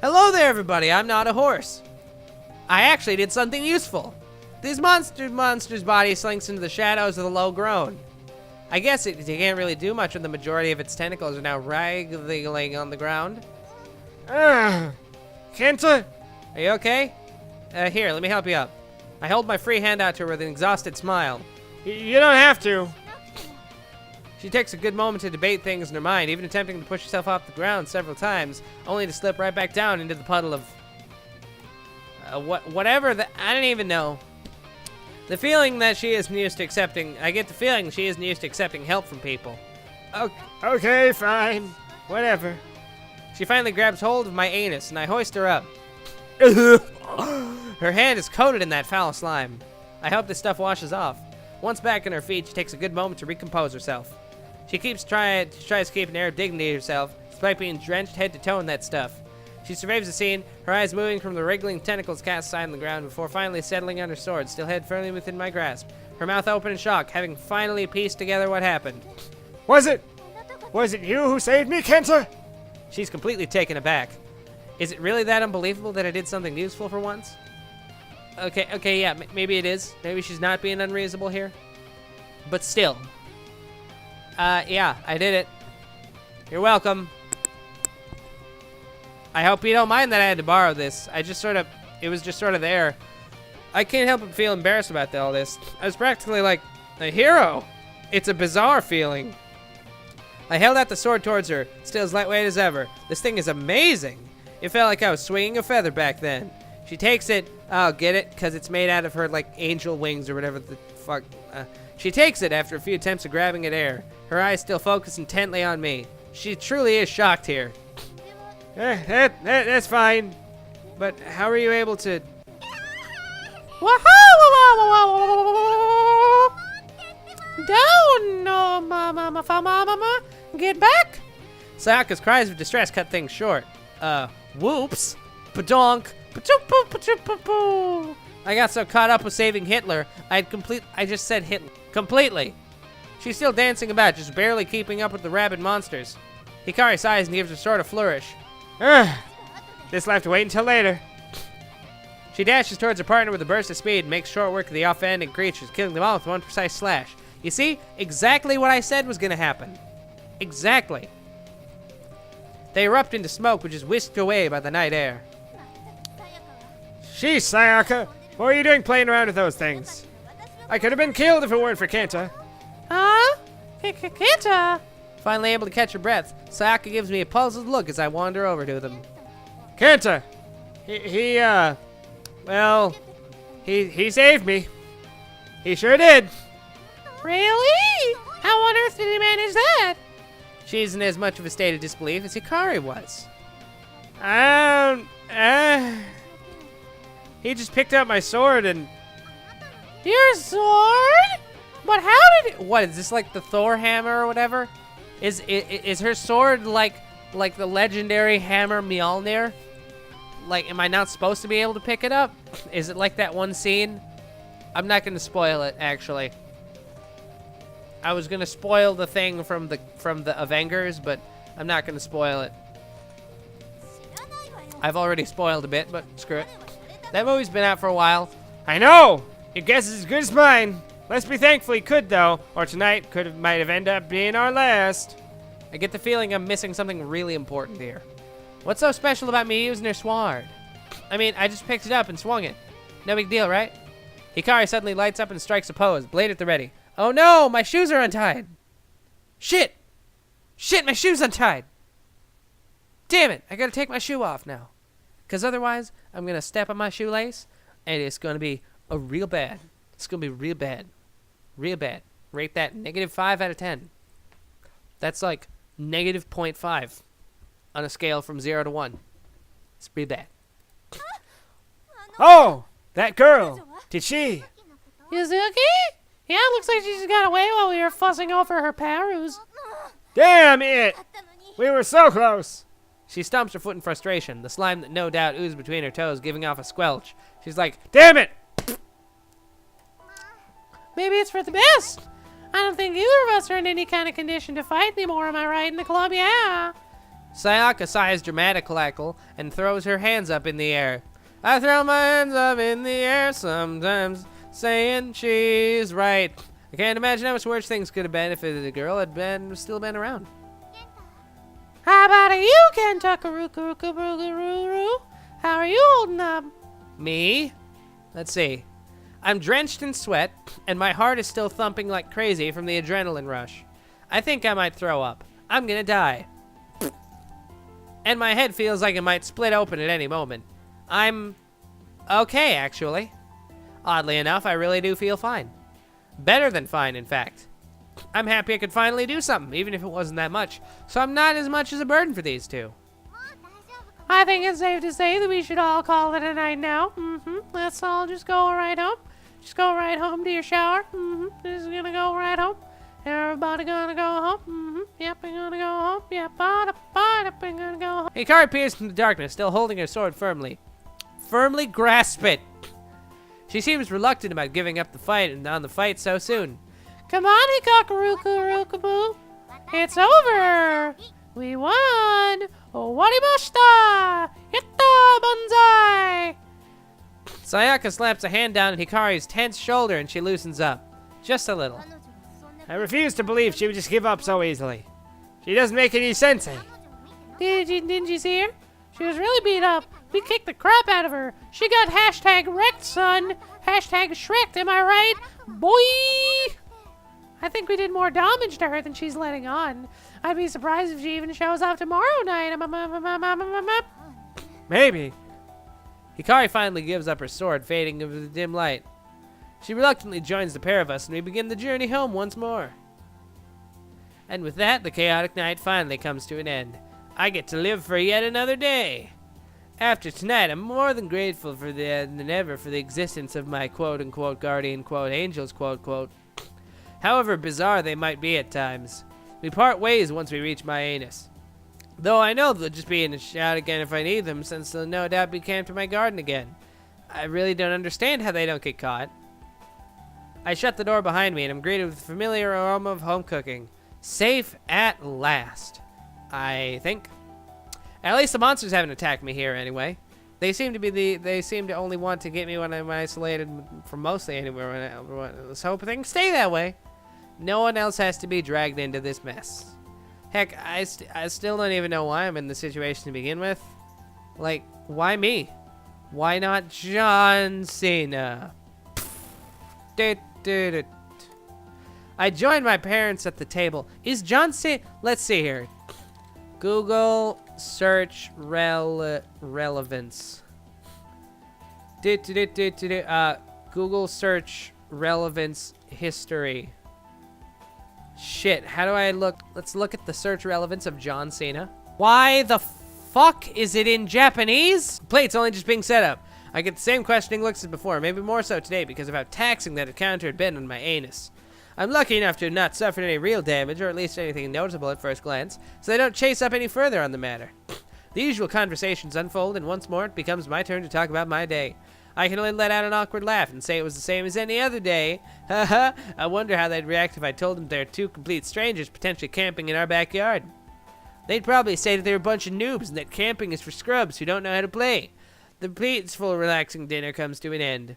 Hello there, everybody. I'm not a horse. I actually did something useful. This monster's body slinks into the shadows of the low grown. I guess it can't really do much when the majority of its tentacles are now wriggling on the ground. Kenta? Are you okay? Here, let me help you up. I hold my free hand out to her with an exhausted smile. You don't have to. She takes a good moment to debate things in her mind, even attempting to push herself off the ground several times, only to slip right back down into the puddle of... whatever the... I don't even know. The feeling that she isn't used to accepting... I get the feeling she isn't used to accepting help from people. Okay, fine. Whatever. She finally grabs hold of my anus, and I hoist her up. Her hand is coated in that foul slime. I hope this stuff washes off. Once back on her feet, she takes a good moment to recompose herself. She tries to keep an air of dignity to herself, despite being drenched head to toe in that stuff. She surveys the scene, her eyes moving from the wriggling tentacles cast aside on the ground before finally settling on her sword, still held firmly within my grasp. Her mouth open in shock, having finally pieced together what happened. Was it you who saved me, Kenta? She's completely taken aback. Is it really that unbelievable that I did something useful for once? Okay, yeah, maybe it is. Maybe she's not being unreasonable here. But still. Yeah, I did it. You're welcome. I hope you don't mind that I had to borrow this. It was just sort of there. I can't help but feel embarrassed about all this. I was practically like a hero. It's a bizarre feeling. I held out the sword towards her, still as lightweight as ever. This thing is amazing. It felt like I was swinging a feather back then. She takes it. Oh, get it? Because it's made out of her, like, angel wings or whatever the fuck. She takes it after a few attempts of grabbing at air, her eyes still focused intently on me. She truly is shocked here. That's fine. But how are you able to... Down, no, mama, get back. Sayaka's cries of distress cut things short. Whoops, padonk, I got so caught up with saving Hitler, I just said Hitler. Completely. She's still dancing about, just barely keeping up with the rabid monsters. Hikari sighs and gives her sword a flourish. This'll have to wait until later. She dashes towards her partner with a burst of speed and makes short work of the offending creatures, killing them all with one precise slash. You see? Exactly what I said was gonna happen. Exactly. They erupt into smoke, which is whisked away by the night air. Sheesh, Sayaka. What are you doing playing around with those things? I could have been killed if it weren't for Kenta. Huh? Kenta? Finally able to catch her breath, Sayaka gives me a puzzled look as I wander over to them. Kenta! He saved me. He sure did. Really? How on earth did he manage that? She's in as much of a state of disbelief as Hikari was. He just picked up my sword and... Your sword? But how did it... What, is this like the Thor hammer or whatever? Is her sword like the legendary hammer Mjolnir? Like, am I not supposed to be able to pick it up? Is it like that one scene? I'm not going to spoil it, actually. I was going to spoil the thing from the Avengers, but I'm not going to spoil it. I've already spoiled a bit, but screw it. That movie's been out for a while. I know! Your guess is as good as mine. Let's be thankful he could, though, or tonight might have ended up being our last. I get the feeling I'm missing something really important here. What's so special about me using her sword? I mean, I just picked it up and swung it. No big deal, right? Hikari suddenly lights up and strikes a pose, blade at the ready. Oh no, my shoes are untied. Shit! Shit, my shoe's untied! Damn it, I gotta take my shoe off now. Because otherwise, I'm gonna step on my shoelace, and it's gonna be real bad. It's gonna be real bad. Real bad. Rate that -5 out of 10. That's like -0.5 on a scale from 0 to 1. It's pretty bad. Oh, that girl. Did she? Yuzuki? Yeah, looks like she just got away while we were fussing over her parus. Damn it! We were so close. She stomps her foot in frustration, the slime that no doubt oozed between her toes giving off a squelch. She's like, damn it! Maybe it's for the best. I don't think either of us are in any kind of condition to fight anymore, am I right, in the club? Yeah. Sayaka sighs dramatically and throws her hands up in the air. I throw my hands up in the air sometimes, saying she's right. I can't imagine how much worse things could have been if the girl had still been around. How about you, Kenta Karukarukarukaruru? How are you holding up? Me? Let's see. I'm drenched in sweat, and my heart is still thumping like crazy from the adrenaline rush. I think I might throw up. I'm gonna die. And my head feels like it might split open at any moment. I'm okay, actually. Oddly enough, I really do feel fine. Better than fine, in fact. I'm happy I could finally do something, even if it wasn't that much, so I'm not as much as a burden for these two. I think it's safe to say that we should all call it a night now. Let's all just go right home. Just go right home to your shower. Just gonna go right home. Everybody gonna go home. Yep, we're gonna go home. Yep, we're gonna go home. Hikari appears from the darkness, still holding her sword firmly. Firmly grasp it. She seems reluctant about giving up the fight and on the fight so soon. Come on, Hikarukarukabu. It's over. We won. Owarimashita. Yatta banzai. Sayaka slaps a hand down on Hikari's tense shoulder and she loosens up. Just a little. I refuse to believe she would just give up so easily. She doesn't make any sense. Didn't you see her? She was really beat up. We kicked the crap out of her. She got hashtag wrecked, son. Hashtag Shreked, am I right? Boy! I think we did more damage to her than she's letting on. I'd be surprised if she even shows up tomorrow night. Maybe. Hikari finally gives up her sword, fading into the dim light. She reluctantly joins the pair of us, and we begin the journey home once more. And with that, the chaotic night finally comes to an end. I get to live for yet another day. After tonight, I'm more than grateful than ever for the existence of my quote-unquote guardian, quote, angels, quote, quote. However bizarre they might be at times. We part ways once we reach my anus. Though I know they'll just be in a shout again if I need them, since they'll no doubt be camped in my garden again. I really don't understand how they don't get caught. I shut the door behind me and I'm greeted with the familiar aroma of home cooking. Safe at last, I think. At least the monsters haven't attacked me here anyway. They seem to only want to get me when I'm isolated from mostly anywhere. Let's hope things stay that way. No one else has to be dragged into this mess. Heck, I still don't even know why I'm in the situation to begin with. Like, why me? Why not John Cena? I joined my parents at the table. Is John Cena? Let's see here. Google search relevance. Google search relevance history. Shit, how do I look? Let's look at the search relevance of John Cena. Why the fuck is it in Japanese? Plate's only just being set up. I get the same questioning looks as before, maybe more so today because of how taxing that encounter had been on my anus. I'm lucky enough to have not suffered any real damage, or at least anything noticeable at first glance, so they don't chase up any further on the matter. The usual conversations unfold, and once more it becomes my turn to talk about my day. I can only let out an awkward laugh and say it was the same as any other day. Haha, I wonder how they'd react if I told them they're two complete strangers potentially camping in our backyard. They'd probably say that they're a bunch of noobs and that camping is for scrubs who don't know how to play. The peaceful, relaxing dinner comes to an end.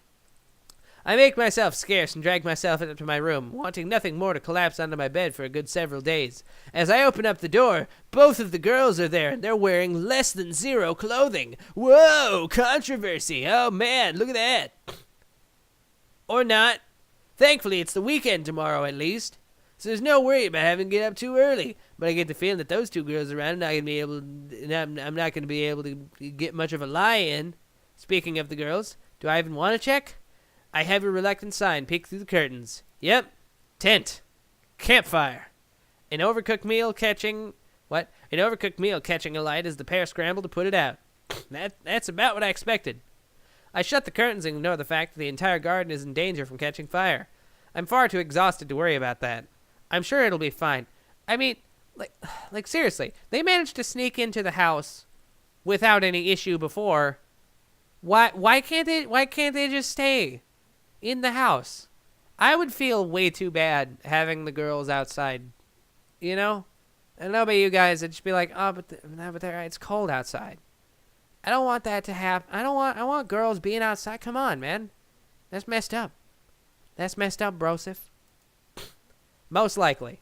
I make myself scarce and drag myself up to my room, wanting nothing more to collapse onto my bed for a good several days. As I open up the door, both of the girls are there, and they're wearing less than zero clothing. Whoa, controversy. Oh man, look at that. Or not. Thankfully, it's the weekend tomorrow at least, so there's no worry about having to get up too early. But I get the feeling that those two girls around, I'm not going to be able to get much of a lie in. Speaking of the girls, do I even want to check? I have a reluctant sign peek through the curtains. Yep. Tent. Campfire. An overcooked meal catching a light as the pair scramble to put it out. That's about what I expected. I shut the curtains and ignore the fact that the entire garden is in danger from catching fire. I'm far too exhausted to worry about that. I'm sure it'll be fine. I mean, like seriously, they managed to sneak into the house without any issue before. Why can't they just stay in the house? I would feel way too bad having the girls outside, you know? I don't know about you guys. I'd just be like, oh, but it's cold outside. I don't want that to happen. I want girls being outside. Come on, man. That's messed up. That's messed up, brosif. Most likely.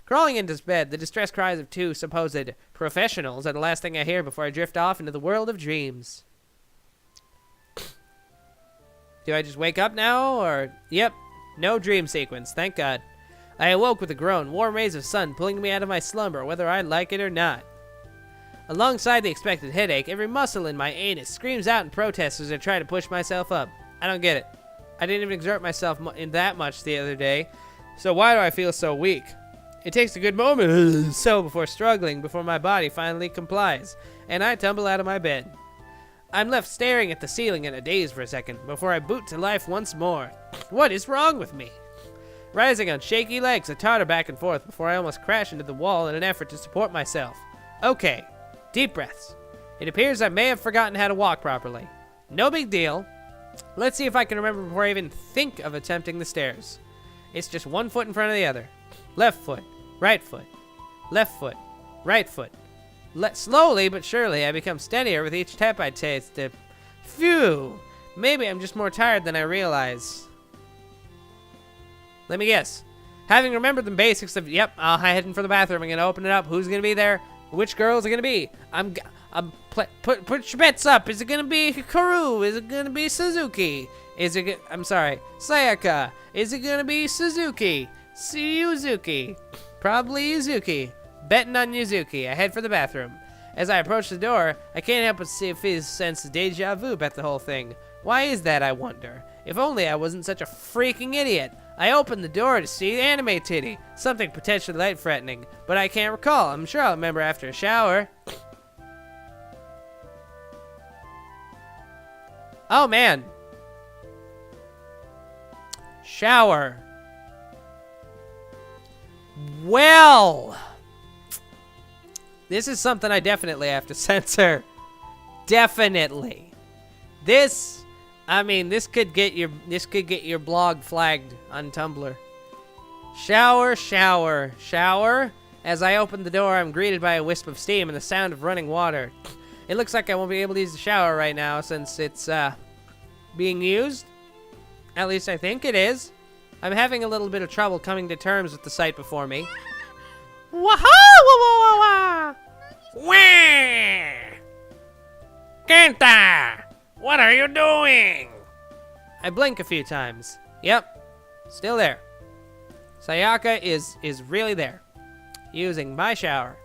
Crawling into bed, the distressed cries of two supposed professionals are the last thing I hear before I drift off into the world of dreams. Do I just wake up now, or... Yep, no dream sequence, thank God. I awoke with a groan, warm rays of sun pulling me out of my slumber, whether I like it or not. Alongside the expected headache, every muscle in my anus screams out in protest as I try to push myself up. I don't get it. I didn't even exert myself in that much the other day, so why do I feel so weak? It takes a good moment before my body finally complies, and I tumble out of my bed. I'm left staring at the ceiling in a daze for a second, before I boot to life once more. What is wrong with me? Rising on shaky legs, I totter back and forth before I almost crash into the wall in an effort to support myself. Okay, deep breaths. It appears I may have forgotten how to walk properly. No big deal. Let's see if I can remember before I even think of attempting the stairs. It's just one foot in front of the other. Left foot, right foot, left foot, right foot. Slowly but surely, I become steadier with each step I take. Phew! Maybe I'm just more tired than I realize. Let me guess. Having remembered the basics of, yep, I'm heading for the bathroom. I'm gonna open it up. Who's gonna be there? Which girls are gonna be? Put your bets up. Is it gonna be Hikaru? Is it gonna be Suzuki? Sayaka. Is it gonna be Suzuki? Yuzuki. Probably Yuzuki. Betting on Yuzuki. I head for the bathroom. As I approach the door, I can't help but sense deja vu about the whole thing. Why is that, I wonder? If only I wasn't such a freaking idiot. I opened the door to see anime titty, something potentially light-threatening, but I can't recall. I'm sure I'll remember after a shower. Oh, man. Shower. Well, this is something I definitely have to censor. Definitely. This could get your blog flagged on Tumblr. Shower. As I open the door, I'm greeted by a wisp of steam and the sound of running water. It looks like I won't be able to use the shower right now since it's being used. At least I think it is. I'm having a little bit of trouble coming to terms with the sight before me. Wah-ha! Wah! Kenta! What are you doing? I blink a few times. Yep, still there. Sayaka is really there, using my shower.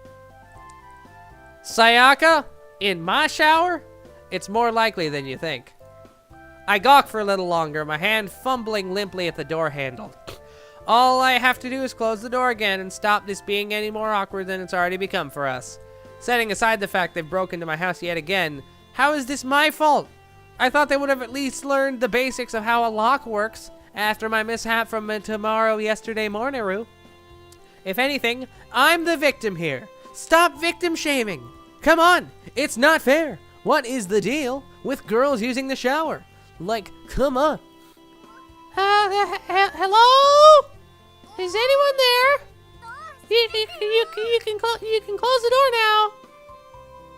Sayaka? In my shower? It's more likely than you think. I gawk for a little longer, my hand fumbling limply at the door handle. All I have to do is close the door again and stop this being any more awkward than it's already become for us. Setting aside the fact they've broken into my house yet again, how is this my fault? I thought they would have at least learned the basics of how a lock works after my mishap from yesterday morning. If anything, I'm the victim here. Stop victim shaming. Come on, it's not fair. What is the deal with girls using the shower? Like, come on. Hello? Is anyone there? You can close the door now.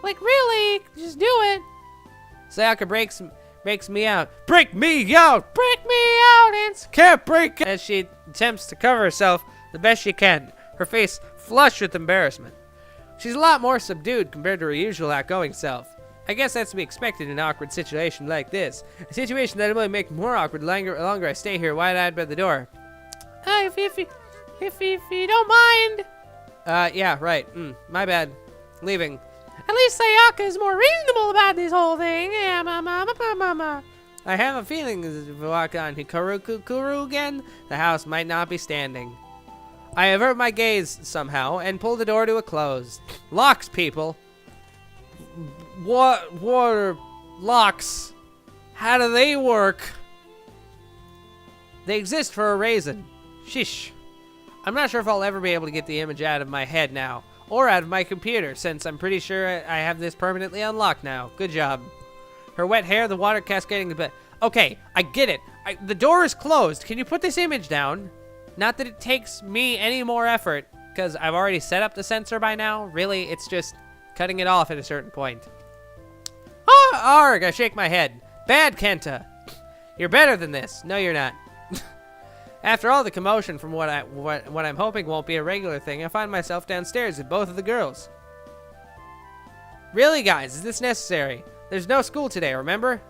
Like, really? Just do it. Sayaka breaks me out. Break me out! Break me out! And can't break. As she attempts to cover herself the best she can, her face flushed with embarrassment. She's a lot more subdued compared to her usual outgoing self. I guess that's to be expected in an awkward situation like this. A situation that'll only make more awkward the longer I stay here wide-eyed by the door. If you don't mind. Yeah, right. My bad. Leaving. At least Sayaka is more reasonable about this whole thing. Yeah, mama. I have a feeling as if we walk on Hikaru again, the house might not be standing. I avert my gaze somehow and pull the door to a close. Locks, people. What are locks? How do they work? They exist for a reason. Shish. I'm not sure if I'll ever be able to get the image out of my head now, or out of my computer, since I'm pretty sure I have this permanently unlocked now. Good job. Her wet hair, the water cascading the bed. Okay, I get it. The door is closed. Can you put this image down? Not that it takes me any more effort. because I've already set up the sensor by now. Really, it's just cutting it off at a certain point. Ah, arg, I shake my head. Bad, Kenta. You're better than this. No, you're not. After all the commotion from what I'm hoping won't be a regular thing, I find myself downstairs with both of the girls. Really, guys, is this necessary? There's no school today, remember?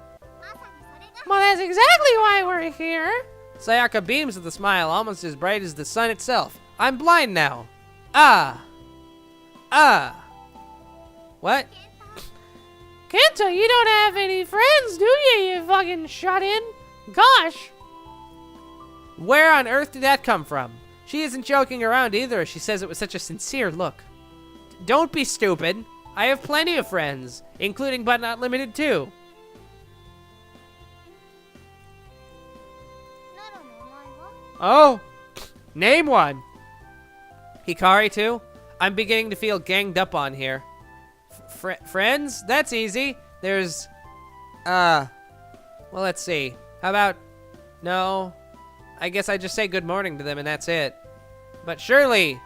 Well, that's exactly why we're here. Sayaka beams with a smile almost as bright as the sun itself. I'm blind now. Ah. Ah. What? Kenta, you don't have any friends, do you, you fucking shut-in? Gosh. Where on earth did that come from? She isn't joking around either. She says it with such a sincere look. Don't be stupid. I have plenty of friends, including but not limited to. Oh, name one. Hikari too? I'm beginning to feel ganged up on here. Friends? That's easy. There's, well, let's see. How about, no, I guess I just say good morning to them and that's it. But surely,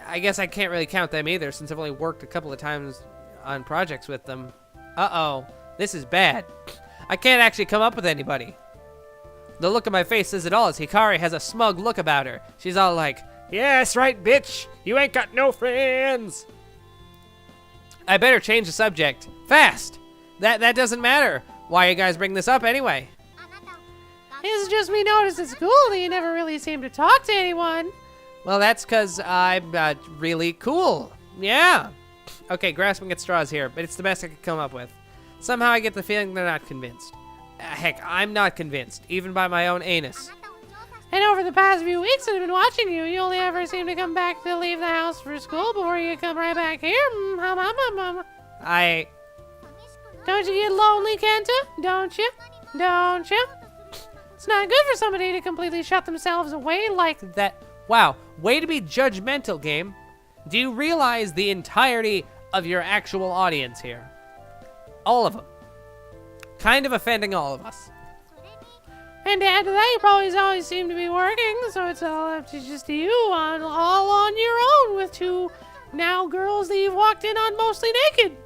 I guess I can't really count them either since I've only worked a couple of times on projects with them. Uh-oh, this is bad. I can't actually come up with anybody. The look on my face says it all as Hikari has a smug look about her. She's all like, Yes, right, bitch. You ain't got no friends. I better change the subject. Fast! That doesn't matter. Why you guys bring this up anyway? It's just we noticed at school that you never really seem to talk to anyone. Well, that's because I'm really cool. Yeah. Okay, grasping at straws here, but it's the best I could come up with. Somehow I get the feeling they're not convinced. Heck, I'm not convinced, even by my own anus. And over the past few weeks that I've been watching you, you only ever seem to come back to leave the house for school before you come right back here. I... Don't you get lonely, Kenta? Don't you? Don't you? It's not good for somebody to completely shut themselves away like that. Wow, way to be judgmental, game. Do you realize the entirety of your actual audience here? All of them. Kind of offending all of us. And to add to that, you probably always seem to be working, so it's all up to just you all on your own with two now girls that you've walked in on mostly naked.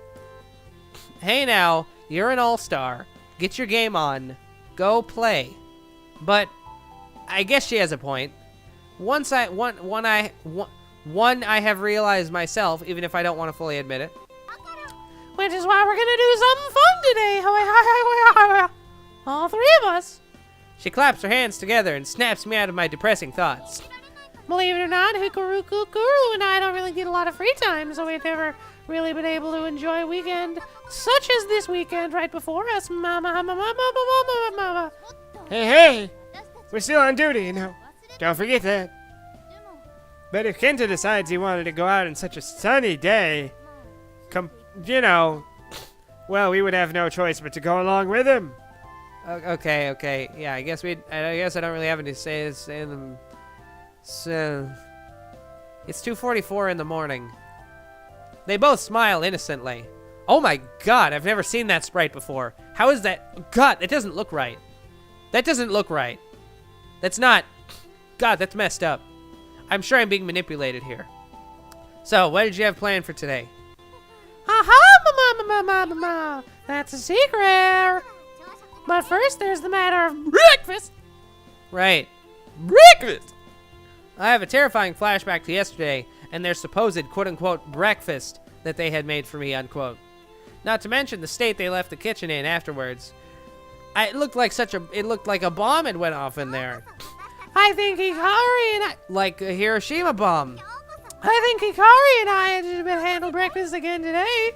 Hey now, you're an all-star. Get your game on. Go play. But I guess she has a point. One I have realized myself, even if I don't want to fully admit it. Which is why we're gonna do something fun today. All three of us. She claps her hands together and snaps me out of my depressing thoughts. Believe it or not, Hikaru and I don't really get a lot of free time, so we've never really been able to enjoy a weekend such as this weekend right before us. Hey, we're still on duty, you know. Don't forget that. But if Kenta decides he wanted to go out on such a sunny day, well, we would have no choice but to go along with him. Okay. Yeah, I guess I don't really have any say in them. So it's 2:44 in the morning. They both smile innocently. Oh my god, I've never seen that sprite before. How is that? God, that doesn't look right. That doesn't look right. That's not. God, that's messed up. I'm sure I'm being manipulated here. So, what did you have planned for today? Aha, that's a secret. But first, there's the matter of breakfast. Right. Breakfast! I have a terrifying flashback to yesterday and their supposed quote-unquote breakfast that they had made for me, unquote. Not to mention the state they left the kitchen in afterwards. It looked like a bomb had went off in there. I think Hikari and I... Like a Hiroshima bomb. I think Hikari and I had to handle breakfast again today.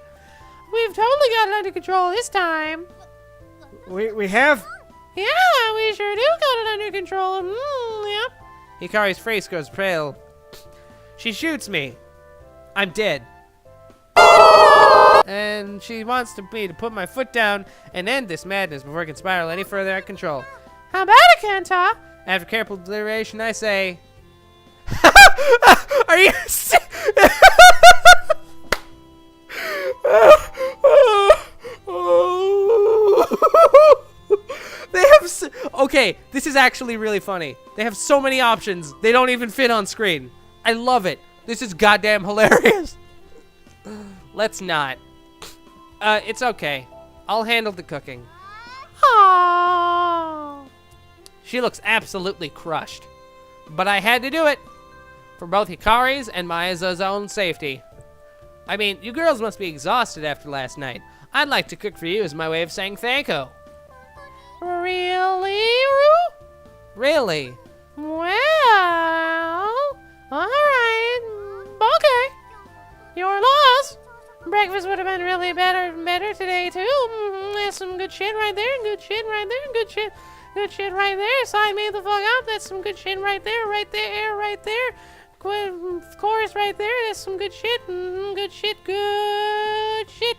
We've totally got it under control this time. We have? Yeah, we sure do got it under control. Yep. Hikari's face goes pale. She shoots me. I'm dead. And she wants me to put my foot down and end this madness before it can spiral any further out of control. How about it, Kenta? After careful deliberation, I say... Are you... They have... Okay, this is actually really funny. They have so many options. They don't even fit on screen. I love it. This is goddamn hilarious. Let's not. It's okay. I'll handle the cooking. Aww. She looks absolutely crushed. But I had to do it. For both Hikari's and Maya's own safety. I mean, you girls must be exhausted after last night. I'd like to cook for you as my way of saying thank you. Really, Roo? Really? Well, alright. Okay. Your loss. Breakfast would have been really better today, too. That's some good shit right there. Good shit right there. Good shit. Good shit right there. Sign me the fuck up. That's some good shit right there. Right there. Right there. Chorus right there. That's some good shit. Good shit. Good shit.